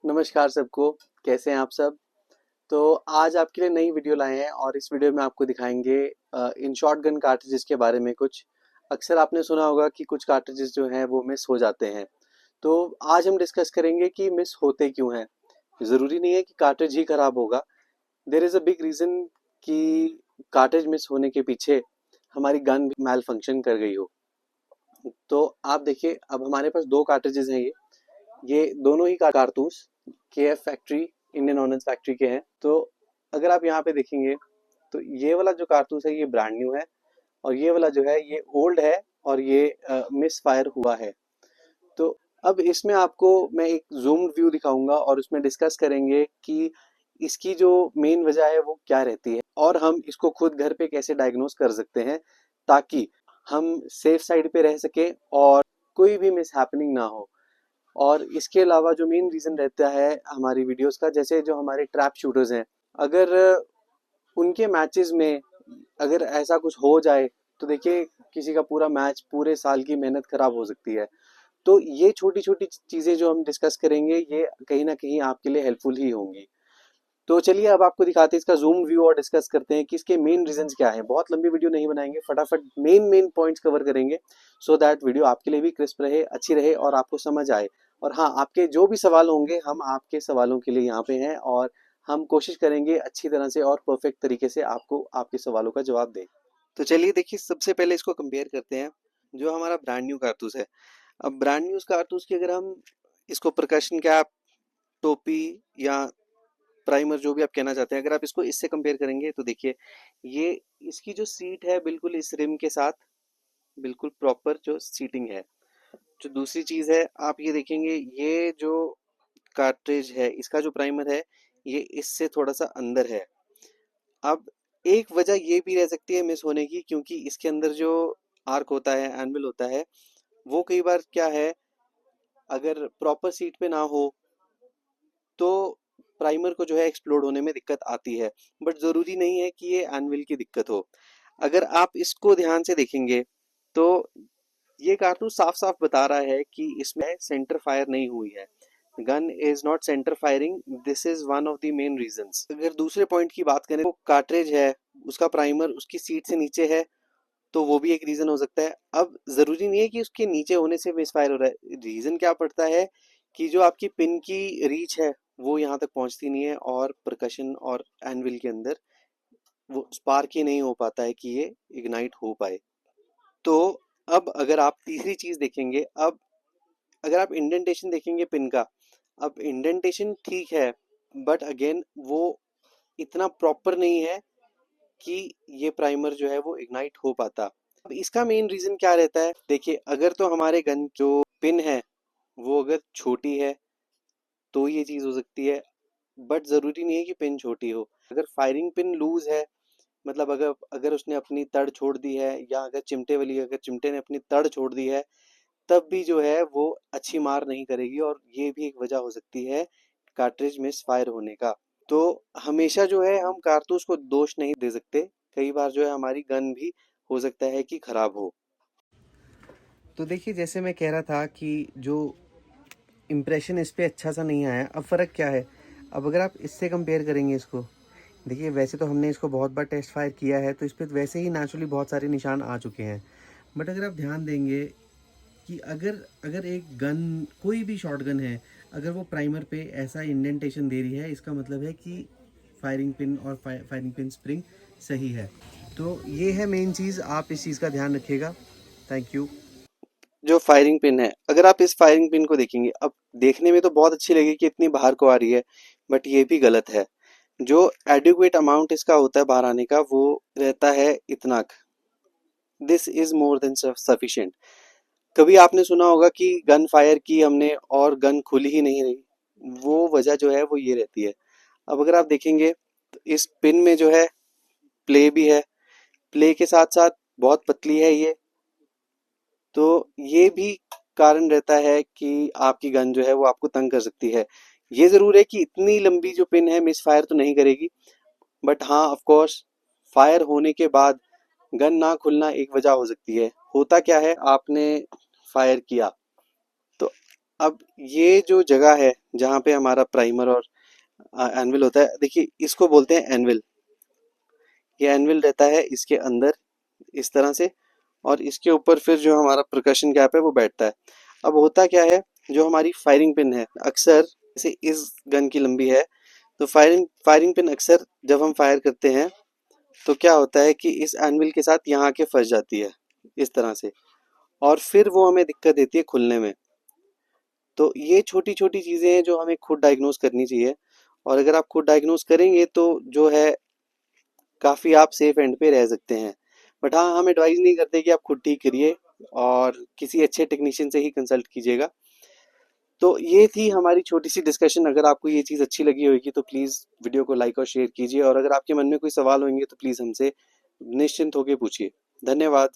नमस्कार सबको। कैसे हैं आप सब। तो आज आपके लिए नई वीडियो लाए हैं और इस वीडियो में आपको दिखाएंगे इन शॉर्ट गन कार्ट्रिजेस के बारे में कुछ। अक्सर आपने सुना होगा कि कुछ कार्ट्रिजेस जो हैं वो मिस हो जाते हैं। तो आज हम डिस्कस करेंगे कि मिस होते क्यों हैं। ज़रूरी नहीं है कि कार्ट्रिज ही खराब होगा। There is a big reason कि कार्ट्रिज मिस होने के पीछे हमारी गन मैल फंक्शन कर गई हो। तो आप देखिए, अब हमारे पास दो कार्ट्रिजेस हैं। ये दोनों ही कारतूस KF factory, Indian ordnance factory के हैं। तो अगर आप यहाँ पे देखेंगे तो ये वाला जो कारतूस है ये ब्रांड न्यू है और ये वाला जो है ये ओल्ड है और ये मिस फायर हुआ है। तो अब इसमें आपको मैं एक जूम व्यू दिखाऊंगा और उसमें डिस्कस करेंगे कि इसकी जो मेन वजह है वो क्या रहती है और हम इसको खुद घर पे कैसे डायग्नोस कर सकते हैं ताकि हम सेफ साइड पे रह सके और कोई भी मिस हैपनिंग ना हो। और इसके अलावा जो मेन रीज़न रहता है हमारी वीडियोस का, जैसे जो हमारे ट्रैप शूटर्स हैं, अगर उनके मैचेस में अगर ऐसा कुछ हो जाए तो देखिए किसी का पूरा मैच, पूरे साल की मेहनत खराब हो सकती है। तो ये छोटी छोटी चीज़ें जो हम डिस्कस करेंगे ये कहीं ना कहीं आपके लिए हेल्पफुल ही होंगी। तो चलिए अब आपको दिखाते हैं इसका जूम व्यू और डिस्कस करते हैं कि इसके मेन रीजंस क्या हैं। बहुत लंबी वीडियो नहीं बनाएंगे, फटाफट मेन मेन पॉइंट्स कवर करेंगे सो दैट वीडियो आपके लिए भी क्रिस्प रहे, अच्छी रहे और आपको समझ आए। और हाँ, आपके जो भी सवाल होंगे हम आपके सवालों के लिए यहाँ पे हैं और हम कोशिश करेंगे अच्छी तरह से और परफेक्ट तरीके से आपको आपके सवालों का जवाब दें। तो चलिए देखिए, सबसे पहले इसको कंपेयर करते हैं जो हमारा ब्रांड न्यू कारतूस है। अब ब्रांड न्यू कारतूस की अगर हम इसको प्रकाशन कैप, टोपी या प्राइमर, जो भी आप कहना चाहते हैं, अगर आप इसको इससे कंपेयर करेंगे तो देखिए ये इसकी जो सीट है बिल्कुल इस रिम के साथ बिल्कुल प्रॉपर जो सीटिंग है। जो दूसरी चीज है आप ये देखेंगे, ये जो कार्ट्रिज है इसका जो प्राइमर है ये इससे थोड़ा सा अंदर है। अब एक वजह ये भी रह सकती है मिस होने की, क्योंकि इसके अंदर जो आर्क होता है, एनविल होता है, वो कई बार क्या है, अगर प्रॉपर सीट पे ना हो तो प्राइमर को जो है एक्सप्लोड होने में दिक्कत आती है। बट ज़रूरी नहीं है कि ये एनविल की दिक्कत हो। अगर आप इसको ध्यान से देखेंगे तो ये कारतूस साफ साफ बता रहा है कि इसमें सेंटर फायर नहीं हुई है। Gun is not centre firing, this is one of the main reasons. अगर दूसरे पॉइंट की बात करें तो कार्ट्रिज है, उसका प्राइमर उसकी सीट से नीचे है, तो वो भी एक रीजन हो सकता है। अब जरूरी नहीं है कि उसके नीचे होने से मिसफायर हो रहा है। रीजन क्या पड़ता है कि जो आपकी पिन की रीच है वो यहाँ तक पहुंचती नहीं है और परकशन और एनविल के अंदर वो स्पार्क ही नहीं हो पाता है कि ये इग्नाइट हो पाए। तो अब अगर आप तीसरी चीज देखेंगे, अब अगर आप इंडेंटेशन देखेंगे पिन का, अब इंडेंटेशन ठीक है बट अगेन वो इतना प्रॉपर नहीं है कि ये प्राइमर जो है वो इग्नाइट हो पाता। अब इसका मेन रीजन क्या रहता है, देखिए अगर तो हमारे गन जो पिन है वो अगर छोटी है तो ये चीज़ हो सकती है, बट ज़रूरी नहीं है कि पिन छोटी हो। अगर फायरिंग पिन लूज है, मतलब अगर अगर उसने अपनी तड़ छोड़ दी है, या अगर चिमटे ने अपनी तड़ छोड़ दी है, तब भी जो है वो अच्छी मार नहीं करेगी और ये भी एक वजह हो सकती है कार्ट्रिज मिस फायर होने का। तो हमेशा जो है हम कारतूस को दोष नहीं दे सकते, कई बार जो है हमारी गन भी हो सकता है कि खराब हो। तो देखिए, जैसे मैं कह रहा था कि जो इम्प्रेशन इस पे अच्छा सा नहीं आया। अब फ़र्क क्या है, अब अगर आप इससे कंपेयर करेंगे इसको, देखिए वैसे तो हमने इसको बहुत बार टेस्ट फायर किया है तो इस पर वैसे ही नेचुरली बहुत सारे निशान आ चुके हैं। बट अगर आप ध्यान देंगे कि अगर अगर एक गन, कोई भी शॉट गन है, अगर वो प्राइमर पे ऐसा इंडेंटेशन दे रही है, इसका मतलब है कि फायरिंग पिन और फायरिंग पिन स्प्रिंग सही है। तो ये है मेन चीज़, आप इस चीज़ का ध्यान रखिएगा। Thank you. जो फायरिंग पिन है, अगर आप इस फायरिंग पिन को देखेंगे, अब देखने में तो बहुत अच्छी लगेगी कि इतनी बाहर को आ रही है, बट ये भी गलत है। जो एडिक्वेट अमाउंट इसका होता है बाहर आने का वो रहता है इतना, this is more than sufficient. कभी आपने सुना होगा कि गन फायर की हमने और गन खुली ही नहीं रही, वो वजह जो है वो ये रहती है। अब अगर आप देखेंगे तो इस पिन में जो है प्ले भी है, प्ले के साथ साथ बहुत पतली है ये, तो ये भी कारण रहता है कि आपकी गन जो है वो आपको तंग कर सकती है। ये ज़रूर है कि इतनी लंबी जो पिन है मिस फायर तो नहीं करेगी, बट हाँ ऑफ कोर्स फायर होने के बाद गन ना खुलना एक वजह हो सकती है। होता क्या है, आपने फायर किया तो अब ये जो जगह है जहाँ पे हमारा प्राइमर और एनविल होता है, देखिए इसको बोलते हैं एनविल। ये एनविल रहता है इसके अंदर इस तरह से, और इसके ऊपर फिर जो हमारा परकशन कैप है वो बैठता है। अब होता क्या है, जो हमारी फायरिंग पिन है अक्सर, जैसे इस गन की लंबी है, तो फायरिंग फायरिंग पिन अक्सर जब हम फायर करते हैं तो क्या होता है कि इस एनविल के साथ यहाँ आके फंस जाती है इस तरह से, और फिर वो हमें दिक्कत देती है खुलने में। तो ये छोटी छोटी चीज़ें हैं जो हमें खुद डायग्नोज करनी चाहिए, और अगर आप खुद डायग्नोज करेंगे तो जो है काफ़ी आप सेफ एंड पे रह सकते हैं। बट हाँ, हम एडवाइस नहीं करते कि आप खुद ठीक करिए, और किसी अच्छे टेक्नीशियन से ही कंसल्ट कीजिएगा। तो ये थी हमारी छोटी सी डिस्कशन। अगर आपको ये चीज़ अच्छी लगी होगी तो प्लीज़ वीडियो को लाइक और शेयर कीजिए, और अगर आपके मन में कोई सवाल होंगे तो प्लीज़ हमसे निश्चिंत होकर पूछिए। धन्यवाद।